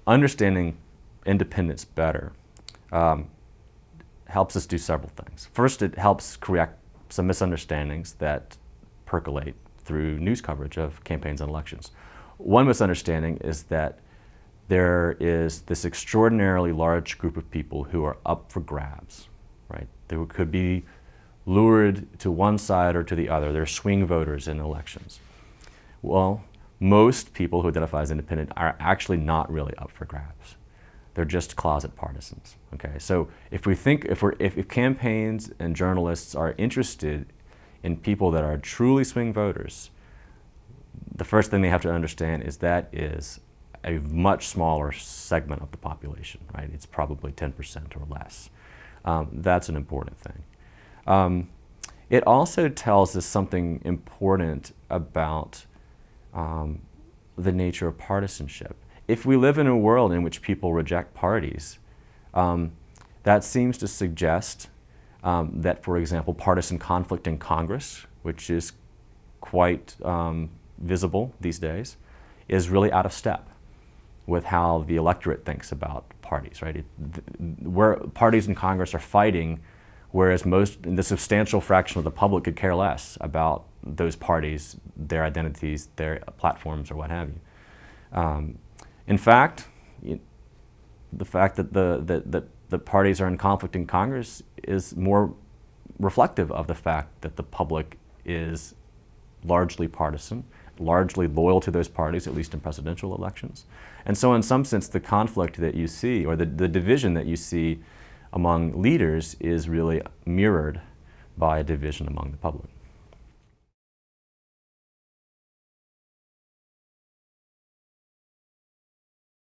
understanding independence better helps us do several things. First, it helps correct some misunderstandings that percolate through news coverage of campaigns and elections. One misunderstanding is that there is this extraordinarily large group of people who are up for grabs, right? They could be lured to one side or to the other. They're swing voters in elections. Well, most people who identify as independent are actually not really up for grabs. They're just closet partisans. Okay, so if campaigns and journalists are interested in people that are truly swing voters, the first thing they have to understand is that is a much smaller segment of the population, right? It's probably 10% or less. That's an important thing. It also tells us something important about the nature of partisanship. If we live in a world in which people reject parties, that seems to suggest that, for example, partisan conflict in Congress, which is quite visible these days, is really out of step with how the electorate thinks about parties, right? Where parties in Congress are fighting, whereas the substantial fraction of the public could care less about those parties, their identities, their platforms, or what have you. In fact, the fact that the parties are in conflict in Congress is more reflective of the fact that the public is largely partisan, largely loyal to those parties, at least in presidential elections. And so in some sense, the conflict that you see, or the division that you see among leaders, is really mirrored by a division among the public.